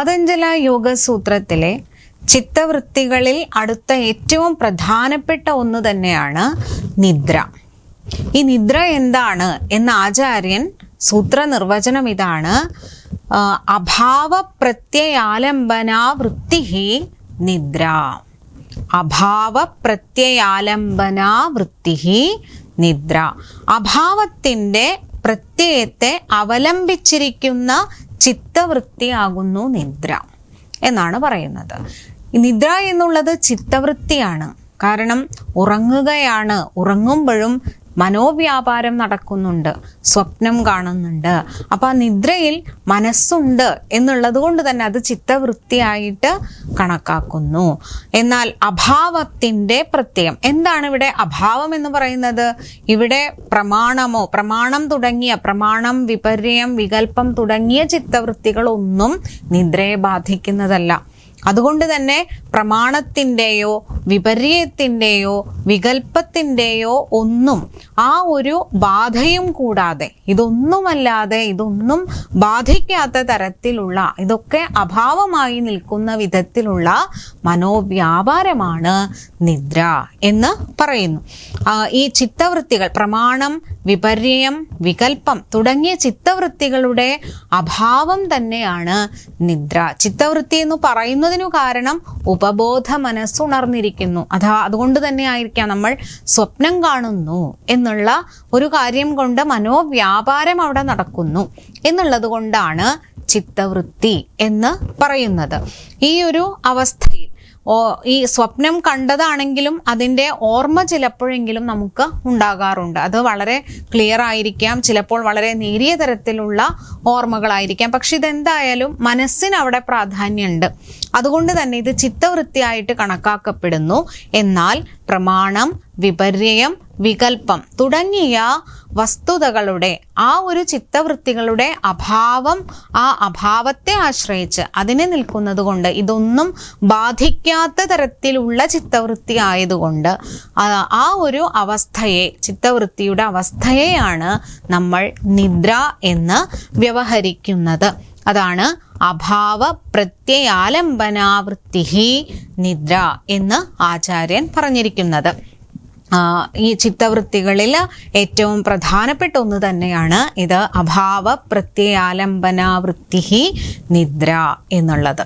പാതഞ്ജല യോഗസൂത്രത്തിലെ ചിത്തവൃത്തികളിൽ അടുത്ത ഏറ്റവും പ്രധാനപ്പെട്ട ഒന്ന് തന്നെയാണ് നിദ്ര. ഈ നിദ്ര എന്താണ് എന്ന ആചാര്യൻ സൂത്ര നിർവചനം ഇതാണ്: അഭാവ പ്രത്യയാലംബനാ വൃത്തി നിദ്ര. അഭാവ പ്രത്യയാലംബനാ വൃത്തി നിദ്ര. അഭാവത്തിൻ്റെ പ്രത്യയത്തെ അവലംബിച്ചിരിക്കുന്ന ചിത്തവൃത്തിയാകുന്നു നിദ്ര എന്നാണ് പറയുന്നത്. നിദ്ര എന്നുള്ളത് ചിത്തവൃത്തിയാണ്. കാരണം ഉറങ്ങുകയാണ്, ഉറങ്ങുമ്പോഴും മനോവ്യാപാരം നടക്കുന്നുണ്ട്, സ്വപ്നം കാണുന്നുണ്ട്. അപ്പം ആ നിദ്രയിൽ മനസ്സുണ്ട് എന്നുള്ളത് കൊണ്ട് തന്നെ അത് ചിത്തവൃത്തിയായിട്ട് കണക്കാക്കുന്നു. എന്നാൽ അഭാവത്തിൻ്റെ പ്രത്യയം എന്താണ് ഇവിടെ അഭാവം എന്ന് പറയുന്നത്? ഇവിടെ പ്രമാണം തുടങ്ങിയ പ്രമാണം, വിപര്യം, വികല്പം തുടങ്ങിയ ചിത്തവൃത്തികളൊന്നും നിദ്രയെ ബാധിക്കുന്നതല്ല. അതുകൊണ്ട് തന്നെ പ്രമാണത്തിൻ്റെയോ വിപര്യത്തിൻ്റെയോ വികല്പത്തിൻ്റെയോ ഒന്നും ആ ഒരു ബാധയും കൂടാതെ, ഇതൊന്നുമല്ലാതെ, ഇതൊന്നും ബാധിക്കാത്ത തരത്തിലുള്ള, ഇതൊക്കെ അഭാവമായി നിൽക്കുന്ന വിധത്തിലുള്ള മനോവ്യാപാരമാണ് നിദ്ര എന്ന് പറയുന്നു. ഈ ചിത്തവൃത്തികൾ, പ്രമാണം, വിപര്യം, വികല്പം തുടങ്ങിയ ചിത്തവൃത്തികളുടെ അഭാവം തന്നെയാണ് നിദ്ര. ചിത്തവൃത്തി എന്ന് പറയുന്നതിനു കാരണം ഉപബോധ മനസ്സുണർന്നിരിക്കുന്നു. അതുകൊണ്ട് തന്നെ ആയിരിക്കാം നമ്മൾ സ്വപ്നം കാണുന്നു എന്നുള്ള ഒരു കാര്യം കൊണ്ട് മനോവ്യാപാരം അവിടെ നടക്കുന്നു എന്നുള്ളത് കൊണ്ടാണ് ചിത്തവൃത്തി എന്ന് പറയുന്നത്. ഈ ഒരു അവസ്ഥയിൽ ഈ സ്വപ്നം കണ്ടതാണെങ്കിലും അതിൻ്റെ ഓർമ്മ ചിലപ്പോഴെങ്കിലും നമുക്ക് ഉണ്ടാകാറുണ്ട്. അത് വളരെ ക്ലിയർ ആയിരിക്കാം, ചിലപ്പോൾ വളരെ നേരിയ തരത്തിലുള്ള ഓർമ്മകളായിരിക്കാം. പക്ഷെ ഇതെന്തായാലും മനസ്സിന് അവിടെ പ്രാധാന്യമുണ്ട്. അതുകൊണ്ട് തന്നെ ഇത് ചിത്തവൃത്തിയായിട്ട് കണക്കാക്കപ്പെടുന്നു. എന്നാൽ പ്രമാണം, വിപര്യം, വികല്പം തുടങ്ങിയ വസ്തുതകളുടെ ആ ഒരു ചിത്തവൃത്തികളുടെ അഭാവം, ആ അഭാവത്തെ ആശ്രയിച്ച് അതിനെ നിൽക്കുന്നത് കൊണ്ട്, ഇതൊന്നും ബാധിക്കാത്ത തരത്തിലുള്ള ചിത്തവൃത്തി ആയതുകൊണ്ട് ആ ഒരു അവസ്ഥയെ, ചിത്തവൃത്തിയുടെ അവസ്ഥയെയാണ് നമ്മൾ നിദ്ര എന്ന് വ്യവഹരിക്കുന്നത്. അതാണ് അഭാവ പ്രത്യയാലംബനാവൃത്തി നിദ്ര എന്ന് ആചാര്യൻ പറഞ്ഞിരിക്കുന്നത്. ഈ ചിത്തവൃത്തികളിൽ ഏറ്റവും പ്രധാനപ്പെട്ട ഒന്ന് തന്നെയാണ് ഇത്, അഭാവ പ്രത്യയാലംബനാവൃത്തി നിദ്ര എന്നുള്ളത്.